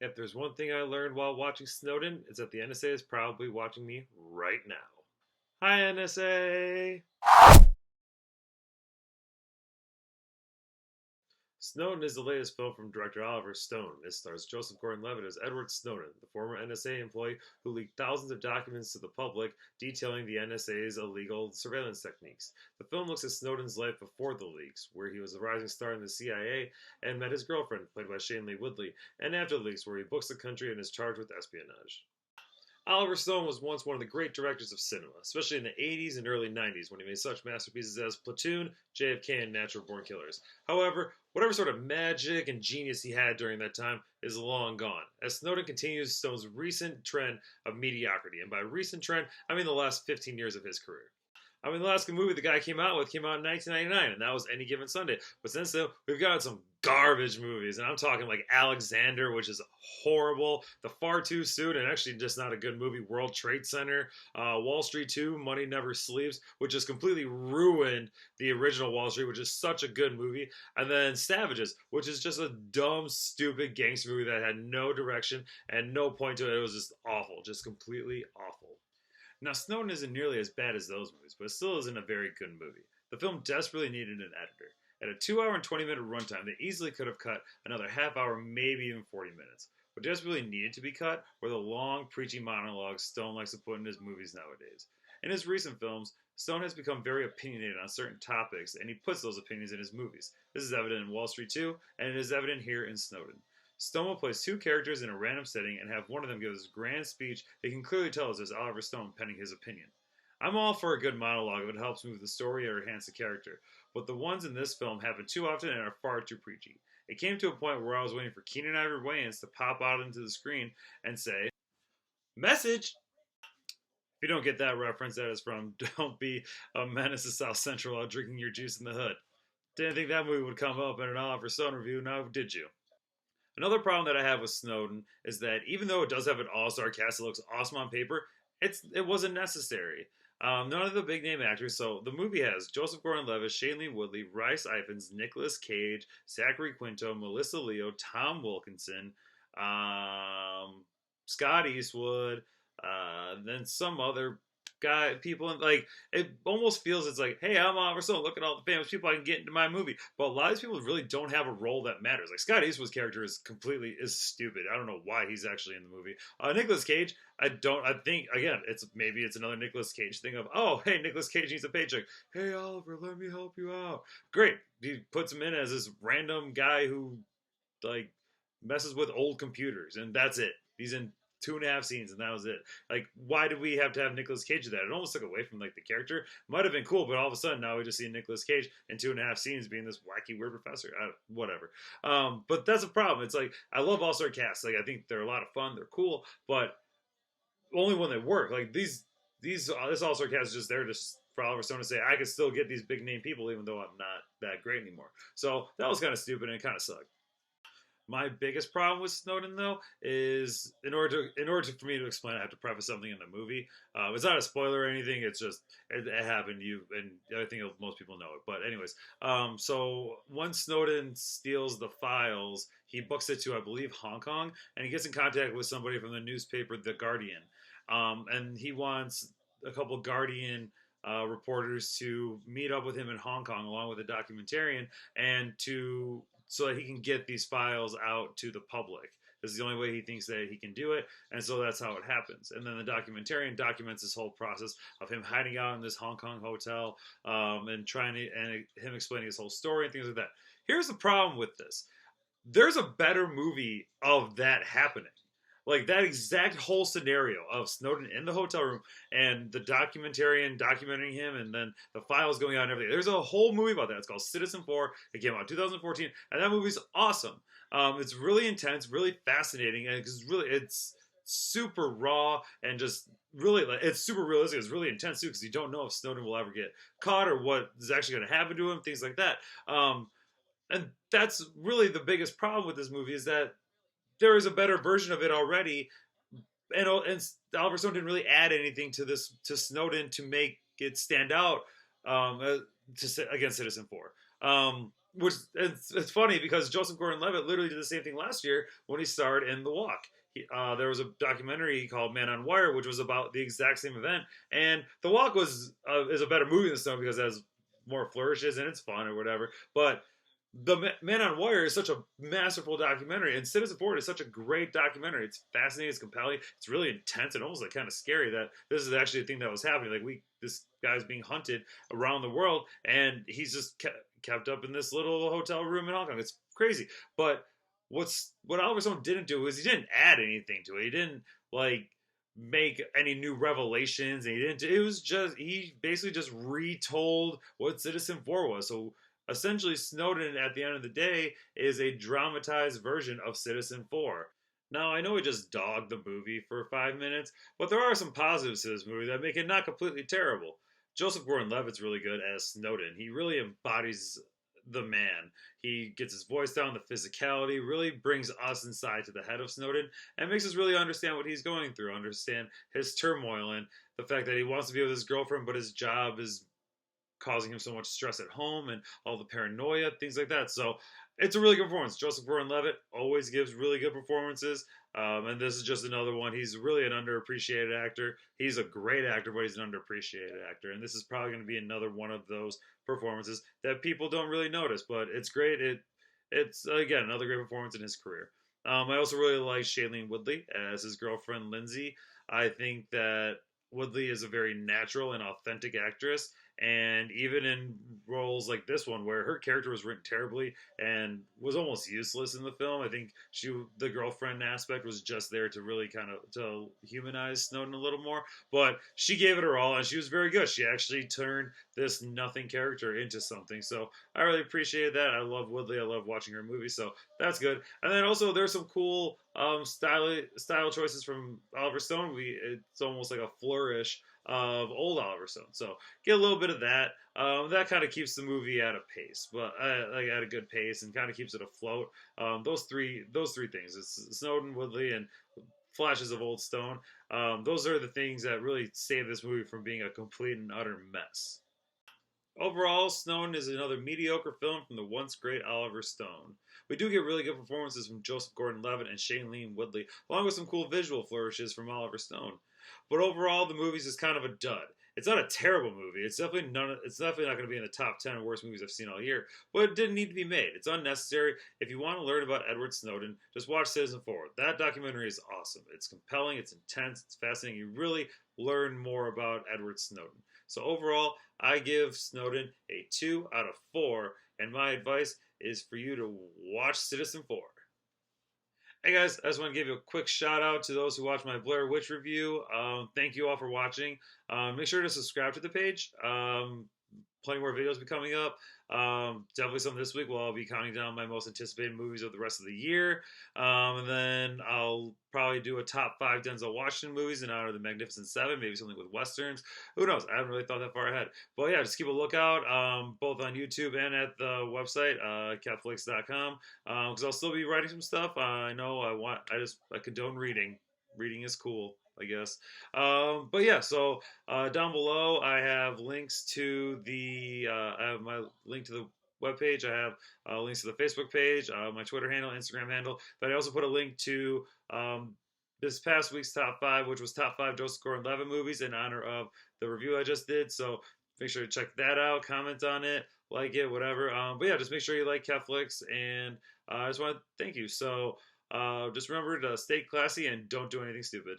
If there's one thing I learned while watching Snowden, it's that the NSA is probably watching me right now. Hi, NSA! Snowden is the latest film from director Oliver Stone. It stars Joseph Gordon-Levitt as Edward Snowden, the former NSA employee who leaked thousands of documents to the public detailing the NSA's illegal surveillance techniques. The film looks at Snowden's life before the leaks, where he was a rising star in the CIA and met his girlfriend, played by Shailene Woodley, and after the leaks, where he books the country and is charged with espionage. Oliver Stone was once one of the great directors of cinema, especially in the 80s and early 90s when he made such masterpieces as Platoon, JFK, and Natural Born Killers. However, whatever sort of magic and genius he had during that time is long gone, as Snowden continues Stone's recent trend of mediocrity, and by recent trend, I mean the last 15 years of his career. I mean, the last good movie the guy came out in 1999, and that was Any Given Sunday. But since then, we've gotten some garbage movies, and I'm talking like Alexander, which is horrible, The Far Too Soon, and actually just not a good movie, World Trade Center, Wall Street 2, Money Never Sleeps, which has completely ruined the original Wall Street, which is such a good movie, and then Savages, which is just a dumb, stupid gangster movie that had no direction and no point to it. It was just awful, just completely awful. Now, Snowden isn't nearly as bad as those movies, but it still isn't a very good movie. The film desperately needed an editor. At a 2 hour and 20-minute runtime, they easily could have cut another half hour, maybe even 40 minutes. What desperately needed to be cut were the long, preachy monologues Stone likes to put in his movies nowadays. In his recent films, Stone has become very opinionated on certain topics, and he puts those opinions in his movies. This is evident in Wall Street 2, and it is evident here in Snowden. Stone will place two characters in a random setting and have one of them give this grand speech that can clearly tell us it's Oliver Stone penning his opinion. I'm all for a good monologue if it helps move the story or enhance the character, but the ones in this film happen too often and are far too preachy. It came to a point where I was waiting for Keenan Ivory Wayans to pop out into the screen and say, "Message!" If you don't get that reference, that is from Don't Be a Menace to South Central while drinking your juice in the hood. Didn't think that movie would come up in an Oliver Stone review, now did you? Another problem that I have with Snowden is that even though it does have an all-star cast that looks awesome on paper, it wasn't necessary. None of the big name actors. So the movie has Joseph Gordon-Levitt, Shailene Woodley, Rhys Ifans, Nicolas Cage, Zachary Quinto, Melissa Leo, Tom Wilkinson, Scott Eastwood, then some other people, and like it almost feels it's like, hey, I'm Oliver Stone, look at all the famous people I can get into my movie. But a lot of these people really don't have a role that matters. Like Scott Eastwood's character is stupid. I don't know why he's actually in the movie. Nicolas Cage, I think again, it's another Nicolas Cage thing of, oh, hey, Nicolas Cage needs a paycheck. Hey, Oliver, let me help you out. Great. He puts him in as this random guy who like messes with old computers, and that's it. He's in 2.5 scenes, and that was it. Like, why did we have to have Nicolas Cage do that? It almost took away from like the character. Might have been cool, but all of a sudden now we just see Nicolas Cage in 2.5 scenes being this wacky weird professor. Whatever. But that's a problem. It's like I love all-star casts. Like I think they're a lot of fun. They're cool, but only when they work. Like this all-star cast is just there just for Oliver Stone to say I could still get these big name people even though I'm not that great anymore. So that was kind of stupid and it kind of sucked. My biggest problem with Snowden, though, is in order for me to explain, I have to preface something in the movie. It's not a spoiler or anything. It's just it happened. And I think most people know it. But anyways, so once Snowden steals the files, he books it to, I believe, Hong Kong, and he gets in contact with somebody from the newspaper The Guardian, and he wants a couple Guardian reporters to meet up with him in Hong Kong along with a documentarian and so that he can get these files out to the public. This is the only way he thinks that he can do it, and so that's how it happens. And then the documentarian documents this whole process of him hiding out in this Hong Kong hotel and him explaining his whole story and things like that. Here's the problem with this. There's a better movie of that happening. Like that exact whole scenario of Snowden in the hotel room and the documentarian documenting him and then the files going out and everything. There's a whole movie about that. It's called Citizen 4. It came out in 2014 and that movie's awesome. It's really intense, really fascinating, and it's super raw and just really, it's super realistic. It's really intense too because you don't know if Snowden will ever get caught or what is actually going to happen to him, things like that. And that's really the biggest problem with this movie is that there is a better version of it already, and Oliver Stone didn't really add anything to Snowden to make it stand out against Citizen 4. which it's funny because Joseph Gordon-Levitt literally did the same thing last year when he starred in The Walk. There was a documentary called Man on Wire, which was about the exact same event. And The Walk was is a better movie than Stone because it has more flourishes and it's fun or whatever. But the Man on Wire is such a masterful documentary, and Citizen Four is such a great documentary. It's fascinating, it's compelling, it's really intense, and almost like kind of scary that this is actually a thing that was happening. Like this guy's being hunted around the world, and he's just kept up in this little hotel room in Hong Kong. It's crazy, but what Oliver Stone didn't do is he didn't add anything to it. He didn't like make any new revelations, and he didn't. It was just he basically just retold what Citizen Four was. So essentially, Snowden at the end of the day is a dramatized version of Citizen Four. Now, I know we just dogged the movie for 5 minutes, but there are some positives to this movie that make it not completely terrible. Joseph Gordon-Levitt's really good as Snowden. He really embodies the man. He gets his voice down, the physicality, really brings us inside to the head of Snowden and makes us really understand what he's going through, understand his turmoil and the fact that he wants to be with his girlfriend, but his job is causing him so much stress at home and all the paranoia, things like that. So it's a really good performance. Joseph Gordon-Levitt always gives really good performances, and this is just another one. He's really an underappreciated actor. He's a great actor, but he's an underappreciated actor, and this is probably going to be another one of those performances that people don't really notice, but it's great. It's again another great performance in his career. I also really like Shailene Woodley as his girlfriend Lindsay. I think that Woodley is a very natural and authentic actress, and even in roles like this one where her character was written terribly and was almost useless in the film, I think the girlfriend aspect was just there to really kind of to humanize Snowden a little more, but she gave it her all and she was very good. She actually turned this nothing character into something, so I really appreciated that. I love Woodley. I love watching her movies, so that's good. And then also there's some cool style choices from Oliver Stone. It's almost like a flourish of old Oliver Stone. So get a little bit of that. That kind of keeps the movie at a pace, but like at a good pace, and kind of keeps it afloat. Those three things: it's Snowden, Woodley, and flashes of old Stone. Those are the things that really save this movie from being a complete and utter mess. Overall, Snowden is another mediocre film from the once great Oliver Stone. We do get really good performances from Joseph Gordon-Levitt and Shailene Woodley, along with some cool visual flourishes from Oliver Stone. But overall, the movie's is kind of a dud. It's not a terrible movie. It's definitely not going to be in the top 10 worst movies I've seen all year. But it didn't need to be made. It's unnecessary. If you want to learn about Edward Snowden, just watch Citizen Four. That documentary is awesome. It's compelling. It's intense. It's fascinating. You really learn more about Edward Snowden. So overall, I give Snowden a 2 out of 4. And my advice is for you to watch Citizen Four. Hey guys, I just want to give you a quick shout out to those who watched my Blair Witch review. Thank you all for watching. Make sure to subscribe to the page. Plenty more videos will be coming up. Definitely some this week. I'll be counting down my most anticipated movies of the rest of the year. And then I'll probably do a top 5 Denzel Washington movies in honor of the Magnificent Seven. Maybe something with Westerns. Who knows? I haven't really thought that far ahead. But yeah, just keep a lookout both on YouTube and at the website, Kevflix.com. Because I'll still be writing some stuff. I know I condone reading. Reading is cool, I guess. But yeah, so down below I have links to I have my link to the webpage. I have links to the Facebook page, my Twitter handle, Instagram handle. But I also put a link to this past week's top 5, which was top 5 Joseph Gordon-Levitt movies in honor of the review I just did. So make sure to check that out, comment on it, like it, whatever. But yeah, just make sure you like Kevflix, and I just want to thank you. So just remember to stay classy and don't do anything stupid.